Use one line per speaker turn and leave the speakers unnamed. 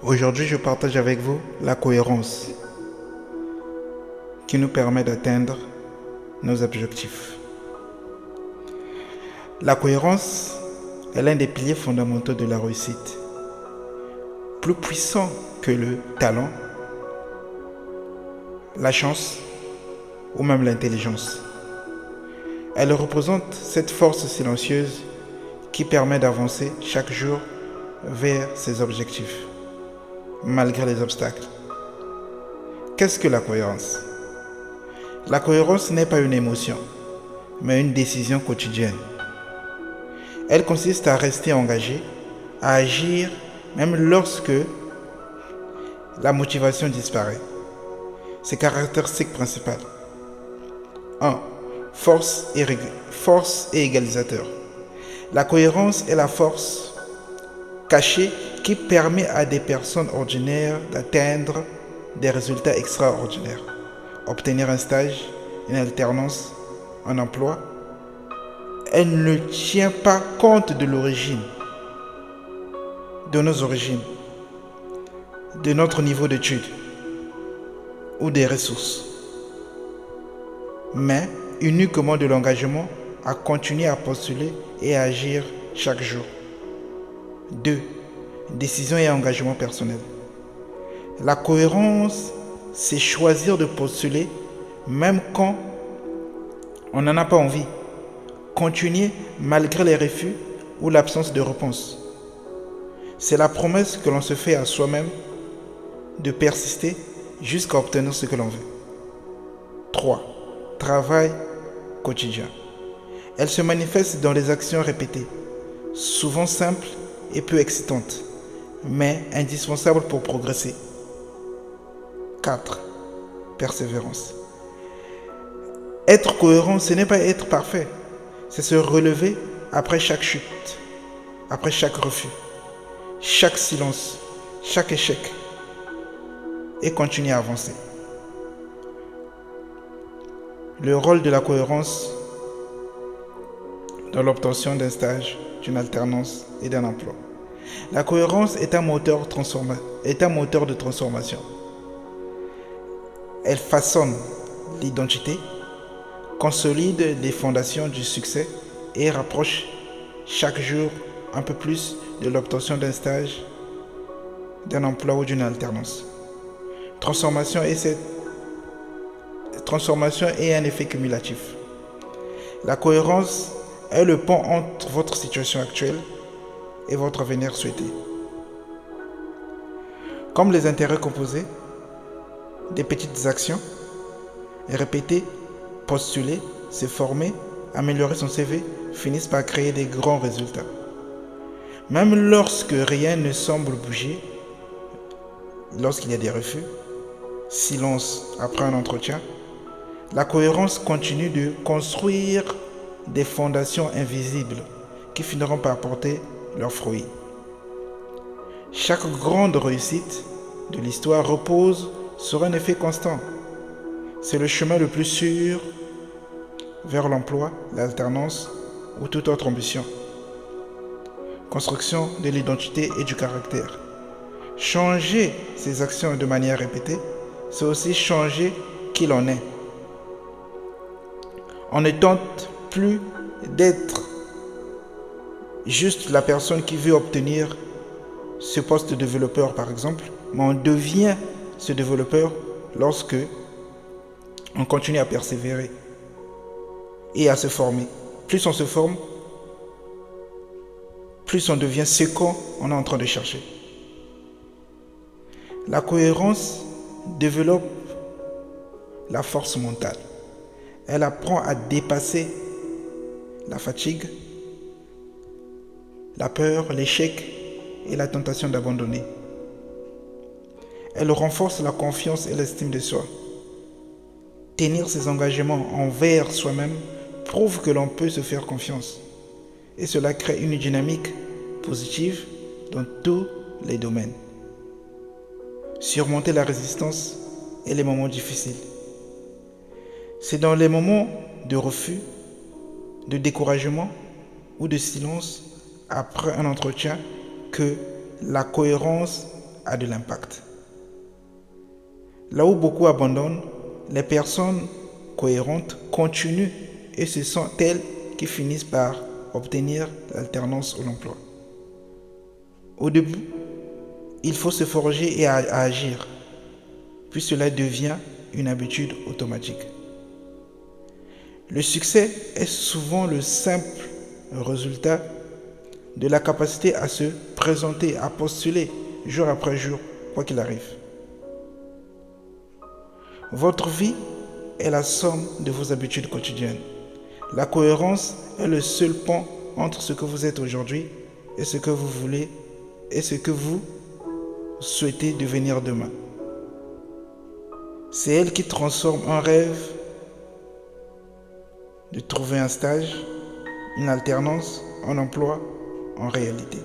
Aujourd'hui, je partage avec vous la cohérence qui nous permet d'atteindre nos objectifs. La cohérence est l'un des piliers fondamentaux de la réussite. Plus puissant que le talent, la chance ou même l'intelligence. Elle représente cette force silencieuse qui permet d'avancer chaque jour vers ses objectifs, malgré les obstacles. Qu'est-ce que la cohérence? La cohérence n'est pas une émotion, mais une décision quotidienne. Elle consiste à rester engagé, à agir même lorsque la motivation disparaît. Ses caractéristiques principales. 1. Force et égalisateur. La cohérence est la force cachée qui permet à des personnes ordinaires d'atteindre des résultats extraordinaires. Obtenir un stage, une alternance, un emploi. Elle ne tient pas compte de l'origine, de nos origines, de notre niveau d'études ou des ressources, mais uniquement de l'engagement à continuer à postuler et à agir chaque jour. 2. Décision et engagement personnel. La cohérence, c'est choisir de postuler même quand on n'en a pas envie. Continuer malgré les refus ou l'absence de réponse. C'est la promesse que l'on se fait à soi-même de persister jusqu'à obtenir ce que l'on veut. 3. Travail quotidien. Elle se manifeste dans les actions répétées, souvent simples et peu excitantes, mais indispensables pour progresser. 4. Persévérance. Être cohérent, ce n'est pas être parfait, c'est se relever après chaque chute, après chaque refus, chaque silence, chaque échec, et continuer à avancer. Le rôle de la cohérence dans l'obtention d'un stage, d'une alternance et d'un emploi. La cohérence est un moteur de transformation. Elle façonne l'identité, consolide les fondations du succès et rapproche chaque jour un peu plus de l'obtention d'un stage, d'un emploi ou d'une alternance. Transformation est un effet cumulatif. La cohérence est le pont entre votre situation actuelle et votre avenir souhaité. Comme les intérêts composés, des petites actions répétées, postuler, se former, améliorer son CV finissent par créer des grands résultats. Même lorsque rien ne semble bouger, lorsqu'il y a des refus, silence après un entretien, la cohérence continue de construire des fondations invisibles qui finiront par porter leurs fruits. Chaque grande réussite de l'histoire repose sur un effet constant. C'est le chemin le plus sûr vers l'emploi, l'alternance ou toute autre ambition. Construction de l'identité et du caractère. Changer ses actions de manière répétée, c'est aussi changer qui l'on est. On ne tente plus d'être juste la personne qui veut obtenir ce poste de développeur par exemple, mais on devient ce développeur lorsque on continue à persévérer et à se former. Plus on se forme, plus on devient ce qu'on est en train de chercher. La cohérence développe la force mentale. Elle apprend à dépasser la fatigue, la peur, l'échec et la tentation d'abandonner. Elle renforce la confiance et l'estime de soi. Tenir ses engagements envers soi-même prouve que l'on peut se faire confiance. Et cela crée une dynamique positive dans tous les domaines. Surmonter la résistance et les moments difficiles. C'est dans les moments de refus, de découragement ou de silence après un entretien que la cohérence a de l'impact. Là où beaucoup abandonnent, les personnes cohérentes continuent et ce sont elles qui finissent par obtenir l'alternance ou l'emploi. Au début, il faut se forger et agir, puis cela devient une habitude automatique. Le succès est souvent le simple résultat de la capacité à se présenter, à postuler jour après jour, quoi qu'il arrive. Votre vie est la somme de vos habitudes quotidiennes. La cohérence est le seul pont entre ce que vous êtes aujourd'hui et ce que vous voulez et ce que vous souhaitez devenir demain. C'est elle qui transforme un rêve de trouver un stage, une alternance, un emploi en réalité.